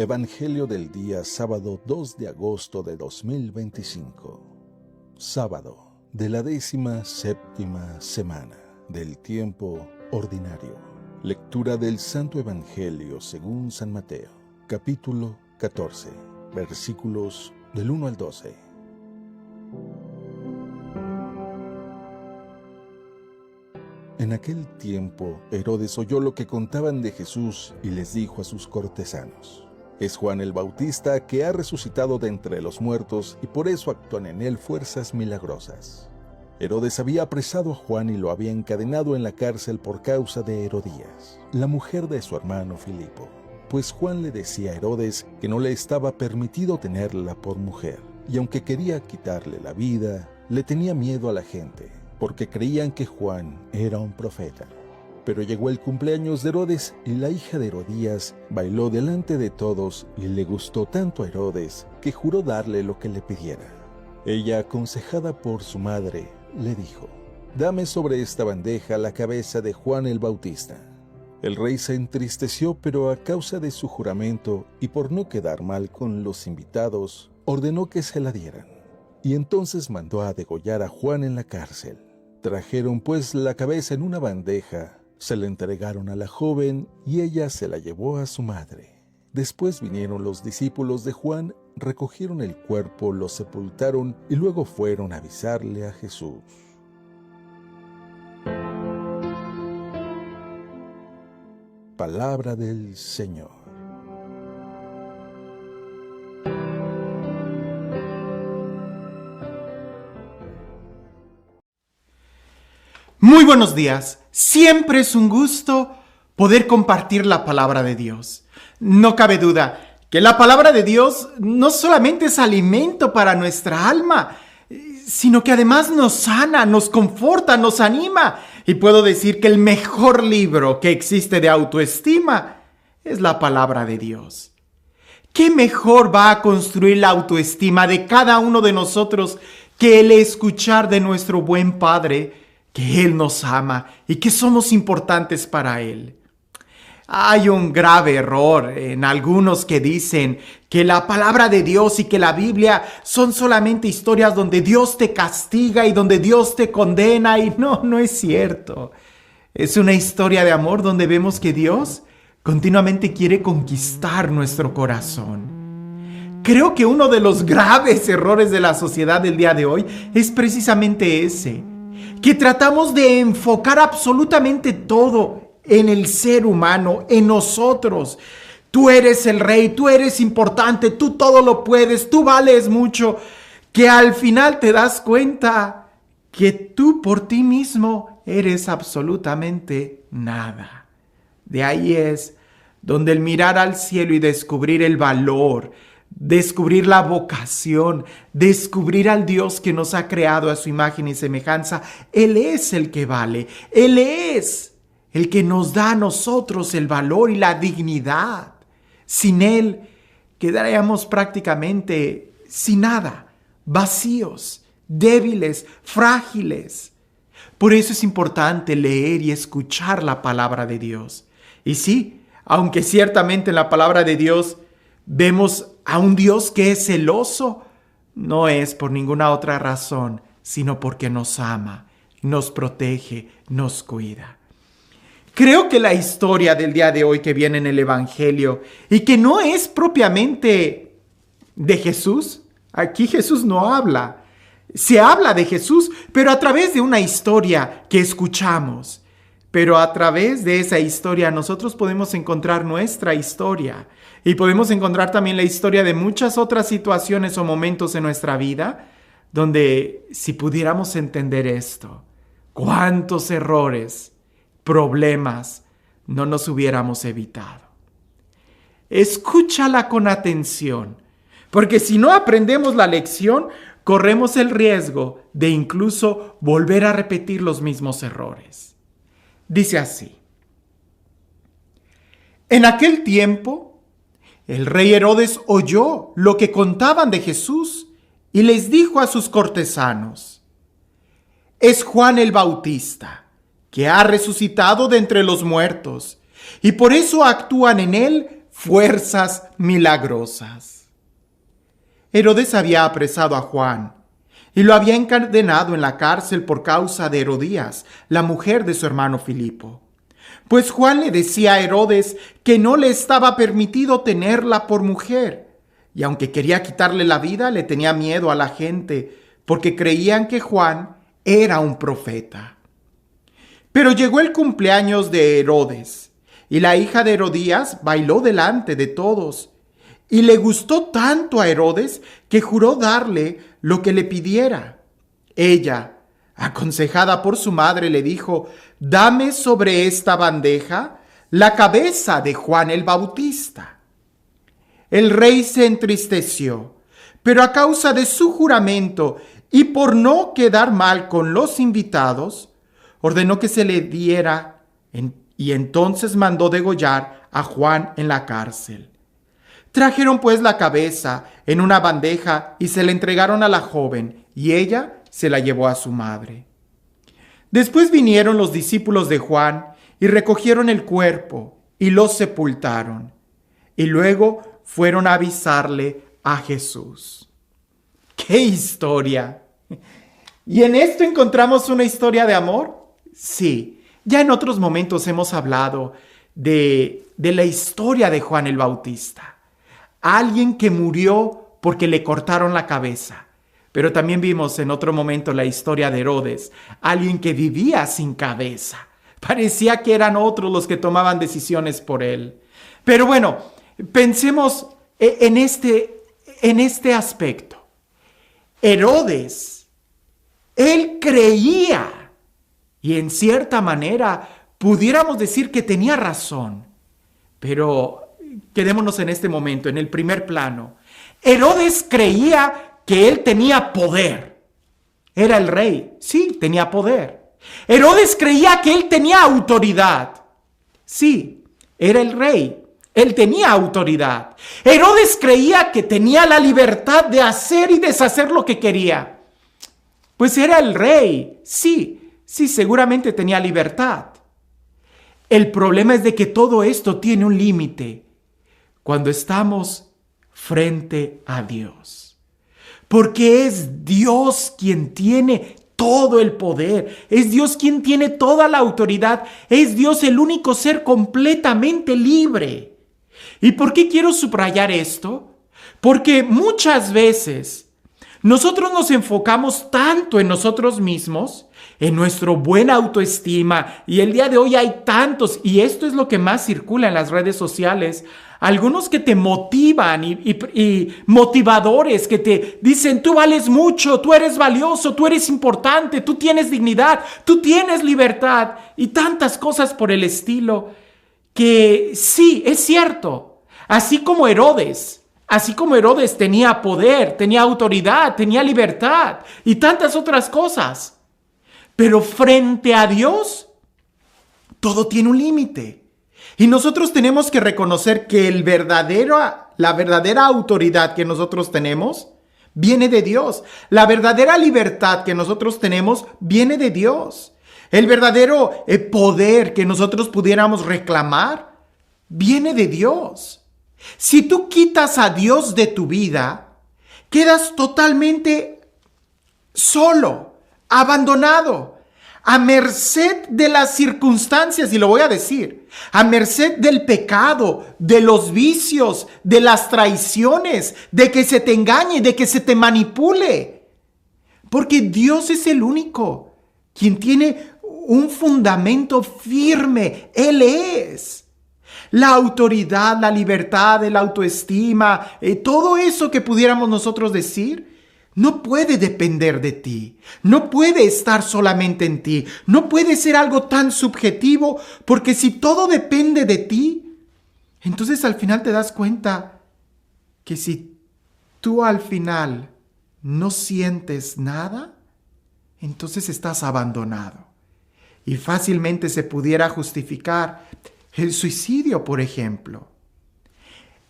Evangelio del día sábado 2 de agosto de 2025. Sábado de la 17ª semana del tiempo ordinario. Lectura del Santo Evangelio según San Mateo, capítulo 14, versículos del 1 al 12. En aquel tiempo, Herodes oyó lo que contaban de Jesús y les dijo a sus cortesanos: es Juan el Bautista que ha resucitado de entre los muertos y por eso actúan en él fuerzas milagrosas. Herodes había apresado a Juan y lo había encadenado en la cárcel por causa de Herodías, la mujer de su hermano Filipo, pues Juan le decía a Herodes que no le estaba permitido tenerla por mujer, y aunque quería quitarle la vida, le tenía miedo a la gente, porque creían que Juan era un profeta. Pero llegó el cumpleaños de Herodes y la hija de Herodías bailó delante de todos y le gustó tanto a Herodes que juró darle lo que le pidiera. Ella, aconsejada por su madre, le dijo: dame sobre esta bandeja la cabeza de Juan el Bautista. El rey se entristeció, pero a causa de su juramento y por no quedar mal con los invitados, ordenó que se la dieran. Y entonces mandó a degollar a Juan en la cárcel. Trajeron pues la cabeza en una bandeja, se la entregaron a la joven y ella se la llevó a su madre. Después vinieron los discípulos de Juan, recogieron el cuerpo, lo sepultaron y luego fueron a avisarle a Jesús. Palabra del Señor. Muy buenos días. Siempre es un gusto poder compartir la palabra de Dios. No cabe duda que la palabra de Dios no solamente es alimento para nuestra alma, sino que además nos sana, nos conforta, nos anima. Y puedo decir que el mejor libro que existe de autoestima es la palabra de Dios. ¿Qué mejor va a construir la autoestima de cada uno de nosotros que el escuchar de nuestro buen Padre que Él nos ama y que somos importantes para Él? Hay un grave error en algunos que dicen que la palabra de Dios y que la Biblia son solamente historias donde Dios te castiga y donde Dios te condena, y no es cierto. Es una historia de amor donde vemos que Dios continuamente quiere conquistar nuestro corazón. Creo que uno de los graves errores de la sociedad del día de hoy es precisamente ese, que tratamos de enfocar absolutamente todo en el ser humano, en nosotros. Tú eres el rey, tú eres importante, tú todo lo puedes, tú vales mucho, que al final te das cuenta que tú por ti mismo eres absolutamente nada. De ahí es donde el mirar al cielo y descubrir el valor, descubrir la vocación, descubrir al Dios que nos ha creado a su imagen y semejanza. Él es el que vale, Él es el que nos da a nosotros el valor y la dignidad. Sin Él quedaríamos prácticamente sin nada, vacíos, débiles, frágiles. Por eso es importante leer y escuchar la palabra de Dios. Y sí, aunque ciertamente en la palabra de Dios vemos a un Dios que es celoso, no es por ninguna otra razón, sino porque nos ama, nos protege, nos cuida. Creo que la historia del día de hoy que viene en el Evangelio y que no es propiamente de Jesús, aquí Jesús no habla, se habla de Jesús, pero a través de una historia que escuchamos. Pero a través de esa historia nosotros podemos encontrar nuestra historia y podemos encontrar también la historia de muchas otras situaciones o momentos en nuestra vida donde, si pudiéramos entender esto, cuántos errores, problemas no nos hubiéramos evitado. Escúchala con atención, porque si no aprendemos la lección, corremos el riesgo de incluso volver a repetir los mismos errores. Dice así: en aquel tiempo, el rey Herodes oyó lo que contaban de Jesús y les dijo a sus cortesanos: es Juan el Bautista, que ha resucitado de entre los muertos, y por eso actúan en él fuerzas milagrosas. Herodes había apresado a Juan y lo había encadenado en la cárcel por causa de Herodías, la mujer de su hermano Filipo. Pues Juan le decía a Herodes que no le estaba permitido tenerla por mujer, y aunque quería quitarle la vida, le tenía miedo a la gente, porque creían que Juan era un profeta. Pero llegó el cumpleaños de Herodes, y la hija de Herodías bailó delante de todos, y le gustó tanto a Herodes que juró darle lo que le pidiera. Ella, aconsejada por su madre, le dijo: «Dame sobre esta bandeja la cabeza de Juan el Bautista». El rey se entristeció, pero a causa de su juramento y por no quedar mal con los invitados, ordenó que se le diera y entonces mandó degollar a Juan en la cárcel. Trajeron pues la cabeza en una bandeja y se la entregaron a la joven, y ella se la llevó a su madre. Después vinieron los discípulos de Juan y recogieron el cuerpo y lo sepultaron. Y luego fueron a avisarle a Jesús. ¡Qué historia! ¿Y en esto encontramos una historia de amor? Sí, ya en otros momentos hemos hablado de la historia de Juan el Bautista. Alguien que murió porque le cortaron la cabeza. Pero también vimos en otro momento la historia de Herodes, alguien que vivía sin cabeza. Parecía que eran otros los que tomaban decisiones por él. Pero bueno, pensemos en este aspecto. Herodes, él creía, y en cierta manera pudiéramos decir que tenía razón. Pero quedémonos en este momento, en el primer plano. Herodes creía que él tenía poder. Era el rey, sí, tenía poder. Herodes creía que él tenía autoridad. Sí, era el rey. Él tenía autoridad. Herodes creía que tenía la libertad de hacer y deshacer lo que quería. Pues era el rey. Sí, seguramente tenía libertad. El problema es de que todo esto tiene un límite cuando estamos frente a Dios. Porque es Dios quien tiene todo el poder. Es Dios quien tiene toda la autoridad. Es Dios el único ser completamente libre. ¿Y por qué quiero subrayar esto? Porque muchas veces nosotros nos enfocamos tanto en nosotros mismos, en nuestra buena autoestima, y el día de hoy hay tantos, y esto es lo que más circula en las redes sociales, algunos que te motivan y motivadores que te dicen: tú vales mucho, tú eres valioso, tú eres importante, tú tienes dignidad, tú tienes libertad, y tantas cosas por el estilo, que sí, es cierto, así como Herodes tenía poder, tenía autoridad, tenía libertad y tantas otras cosas. Pero frente a Dios, todo tiene un límite. Y nosotros tenemos que reconocer que la verdadera autoridad que nosotros tenemos viene de Dios. La verdadera libertad que nosotros tenemos viene de Dios. El verdadero poder que nosotros pudiéramos reclamar viene de Dios. Si tú quitas a Dios de tu vida, quedas totalmente solo, abandonado, a merced de las circunstancias, y lo voy a decir, a merced del pecado, de los vicios, de las traiciones, de que se te engañe, de que se te manipule. Porque Dios es el único quien tiene un fundamento firme. Él es. La autoridad, la libertad, la autoestima, todo eso que pudiéramos nosotros decir, no puede depender de ti, no puede estar solamente en ti, no puede ser algo tan subjetivo, porque si todo depende de ti, entonces al final te das cuenta que si tú al final no sientes nada, entonces estás abandonado. Y fácilmente se pudiera justificar el suicidio, por ejemplo.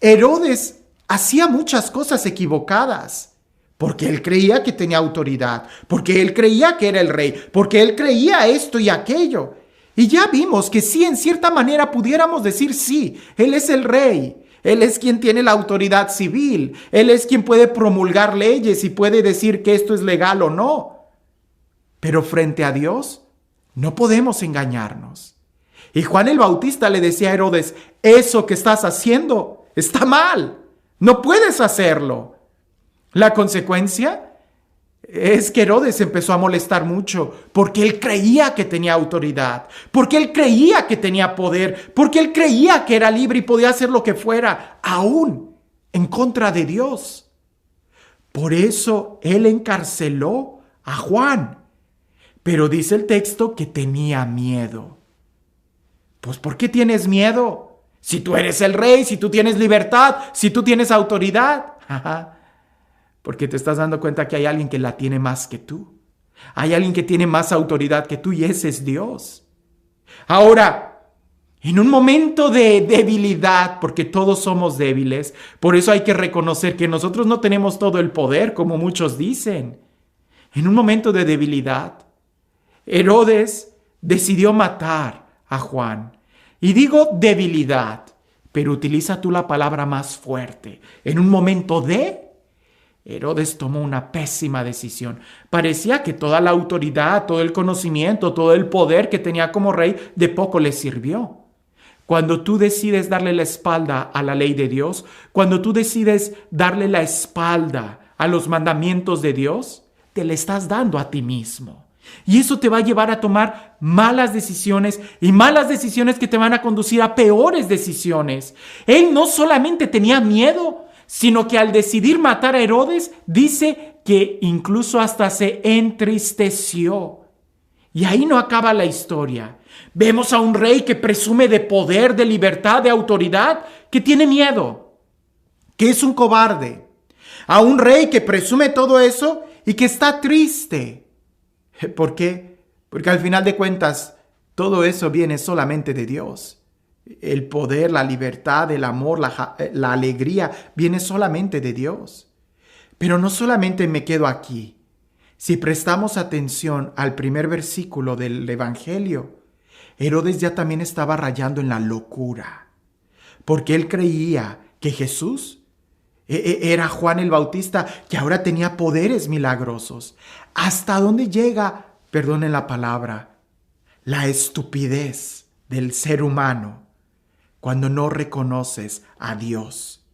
Herodes hacía muchas cosas equivocadas, porque él creía que tenía autoridad, porque él creía que era el rey, porque él creía esto y aquello. Y ya vimos que sí, en cierta manera pudiéramos decir sí, él es el rey, Él es quien tiene la autoridad civil. Él es quien puede promulgar leyes y puede decir que esto es legal o no. Pero frente a Dios, no podemos engañarnos. Y Juan el Bautista le decía a Herodes, eso que estás haciendo está mal. No puedes hacerlo. La consecuencia es que Herodes empezó a molestar mucho porque él creía que tenía autoridad, porque él creía que tenía poder, porque él creía que era libre y podía hacer lo que fuera, aún en contra de Dios. Por eso él encarceló a Juan. Pero dice el texto que tenía miedo. Pues ¿por qué tienes miedo? Si tú eres el rey, si tú tienes libertad, si tú tienes autoridad. Porque te estás dando cuenta que hay alguien que la tiene más que tú. Hay alguien que tiene más autoridad que tú y ese es Dios. Ahora, en un momento de debilidad, porque todos somos débiles, por eso hay que reconocer que nosotros no tenemos todo el poder, como muchos dicen. En un momento de debilidad, Herodes decidió matar a Juan. Y digo debilidad, pero utiliza tú la palabra más fuerte. En un momento Herodes tomó una pésima decisión. Parecía que toda la autoridad, todo el conocimiento, todo el poder que tenía como rey, de poco le sirvió. Cuando tú decides darle la espalda a la ley de Dios, cuando tú decides darle la espalda a los mandamientos de Dios, te le estás dando a ti mismo. Y eso te va a llevar a tomar malas decisiones y malas decisiones que te van a conducir a peores decisiones. Él no solamente tenía miedo, sino que al decidir matar a Herodes, dice que incluso hasta se entristeció. Y ahí no acaba la historia. Vemos a un rey que presume de poder, de libertad, de autoridad, que tiene miedo, que es un cobarde. A un rey que presume todo eso y que está triste. ¿Por qué? Porque al final de cuentas, todo eso viene solamente de Dios. El poder, la libertad, el amor, la alegría, viene solamente de Dios. Pero no solamente me quedo aquí. Si prestamos atención al primer versículo del Evangelio, Herodes ya también estaba rayando en la locura. Porque él creía que Jesús era Juan el Bautista, que ahora tenía poderes milagrosos. ¿Hasta dónde llega, perdonen la palabra, la estupidez del ser humano cuando no reconoces a Dios?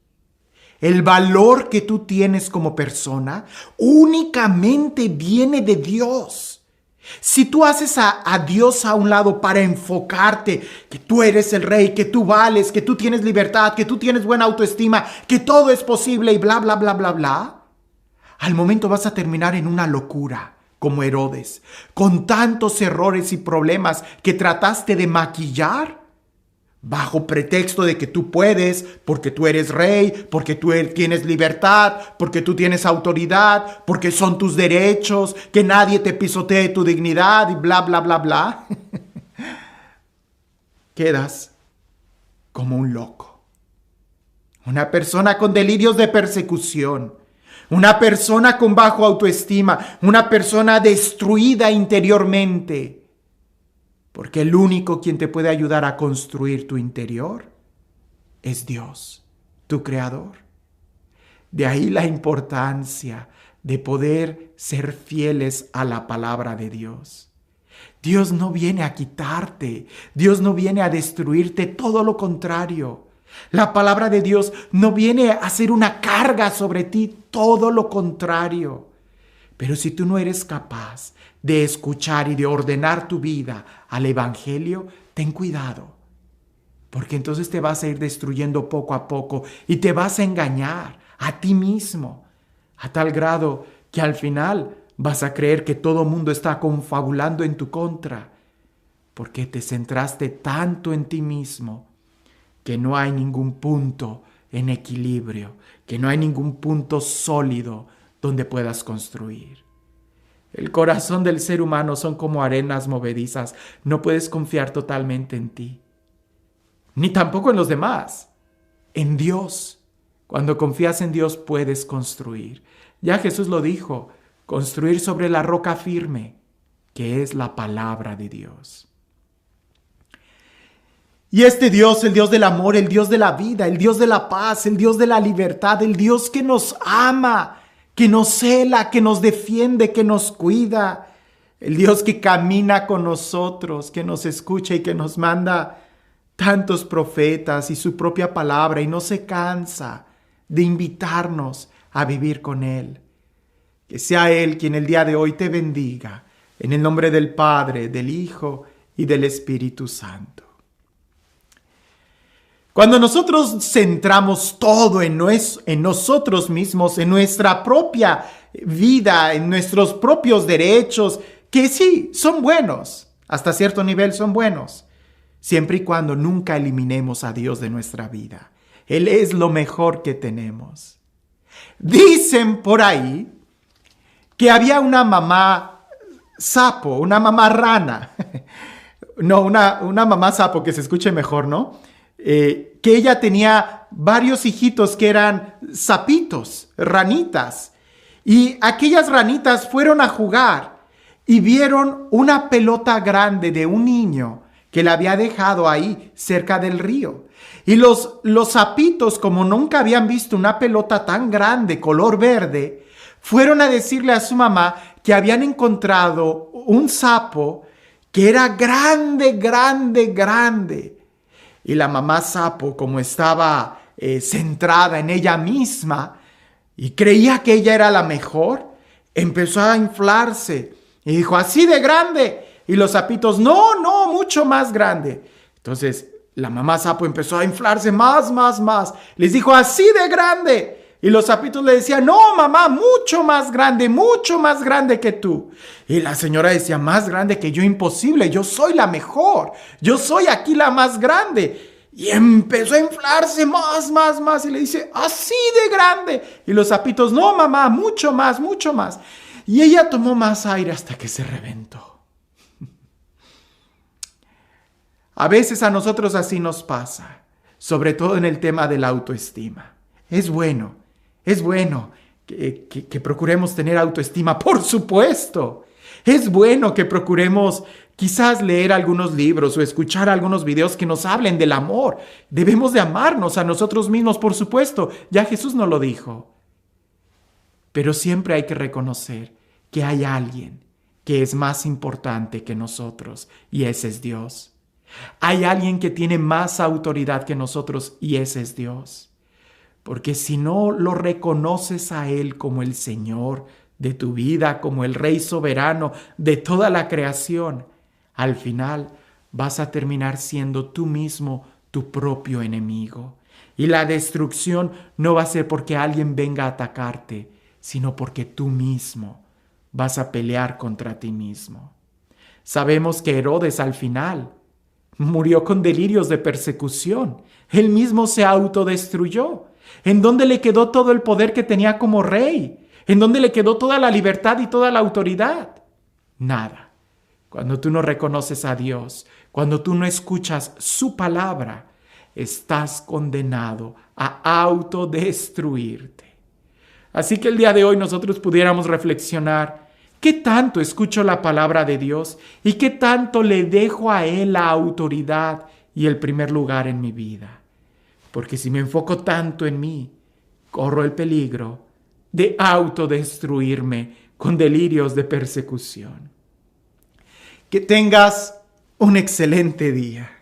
El valor que tú tienes como persona únicamente viene de Dios. Si tú haces a Dios a un lado para enfocarte, que tú eres el rey, que tú vales, que tú tienes libertad, que tú tienes buena autoestima, que todo es posible y bla, bla, bla, bla, bla, al momento vas a terminar en una locura como Herodes, con tantos errores y problemas que trataste de maquillar bajo pretexto de que tú puedes, porque tú eres rey, porque tú tienes libertad, porque tú tienes autoridad, porque son tus derechos, que nadie te pisotee tu dignidad y bla, bla, bla, bla. Quedas como un loco. Una persona con delirios de persecución. Una persona con bajo autoestima. Una persona destruida interiormente. Porque el único quien te puede ayudar a construir tu interior es Dios, tu Creador. De ahí la importancia de poder ser fieles a la palabra de Dios. Dios no viene a quitarte, Dios no viene a destruirte, todo lo contrario. La palabra de Dios no viene a ser una carga sobre ti, todo lo contrario. Pero si tú no eres capaz de escuchar y de ordenar tu vida al Evangelio, ten cuidado, porque entonces te vas a ir destruyendo poco a poco y te vas a engañar a ti mismo, a tal grado que al final vas a creer que todo mundo está confabulando en tu contra, porque te centraste tanto en ti mismo que no hay ningún punto en equilibrio, que no hay ningún punto sólido donde puedas construir. El corazón del ser humano son como arenas movedizas. No puedes confiar totalmente en ti, ni tampoco en los demás. En Dios. Cuando confías en Dios puedes construir. Ya Jesús lo dijo, construir sobre la roca firme, que es la palabra de Dios. Y este Dios, el Dios del amor, el Dios de la vida, el Dios de la paz, el Dios de la libertad, el Dios que nos ama, que nos cela, que nos defiende, que nos cuida, el Dios que camina con nosotros, que nos escucha y que nos manda tantos profetas y su propia palabra y no se cansa de invitarnos a vivir con Él. Que sea Él quien el día de hoy te bendiga, en el nombre del Padre, del Hijo y del Espíritu Santo. Cuando nosotros centramos todo en nosotros mismos, en nuestra propia vida, en nuestros propios derechos, que sí, son buenos, hasta cierto nivel son buenos, siempre y cuando nunca eliminemos a Dios de nuestra vida. Él es lo mejor que tenemos. Dicen por ahí que había una mamá sapo, una mamá rana, no, una mamá sapo, que se escuche mejor, ¿no? Que ella tenía varios hijitos que eran sapitos, ranitas, y aquellas ranitas fueron a jugar y vieron una pelota grande de un niño que la había dejado ahí cerca del río. Y los sapitos, como nunca habían visto una pelota tan grande, color verde, fueron a decirle a su mamá que habían encontrado un sapo que era grande, grande, grande. Y la mamá sapo, como estaba centrada en ella misma y creía que ella era la mejor, empezó a inflarse y dijo, ¿así de grande? Y los sapitos, no, mucho más grande. Entonces la mamá sapo empezó a inflarse más. Les dijo, ¿así de grande? Y los sapitos le decían, no, mamá, mucho más grande que tú. Y la señora decía, más grande que yo, imposible, yo soy la mejor, yo soy aquí la más grande. Y empezó a inflarse más, y le dice, así de grande. Y los sapitos, no, mamá, mucho más. Y ella tomó más aire hasta que se reventó. A veces a nosotros así nos pasa, sobre todo en el tema de la autoestima. Es bueno que procuremos tener autoestima, por supuesto. Es bueno que procuremos quizás leer algunos libros o escuchar algunos videos que nos hablen del amor. Debemos de amarnos a nosotros mismos, por supuesto. Ya Jesús nos lo dijo. Pero siempre hay que reconocer que hay alguien que es más importante que nosotros, y ese es Dios. Hay alguien que tiene más autoridad que nosotros, y ese es Dios. Porque si no lo reconoces a Él como el Señor de tu vida, como el Rey soberano de toda la creación, al final vas a terminar siendo tú mismo tu propio enemigo. Y la destrucción no va a ser porque alguien venga a atacarte, sino porque tú mismo vas a pelear contra ti mismo. Sabemos que Herodes al final murió con delirios de persecución. Él mismo se autodestruyó. ¿En dónde le quedó todo el poder que tenía como rey? ¿En dónde le quedó toda la libertad y toda la autoridad? Nada. Cuando tú no reconoces a Dios, cuando tú no escuchas su palabra, estás condenado a autodestruirte. Así que el día de hoy nosotros pudiéramos reflexionar, ¿qué tanto escucho la palabra de Dios y qué tanto le dejo a Él la autoridad y el primer lugar en mi vida? Porque si me enfoco tanto en mí, corro el peligro de autodestruirme con delirios de persecución. Que tengas un excelente día.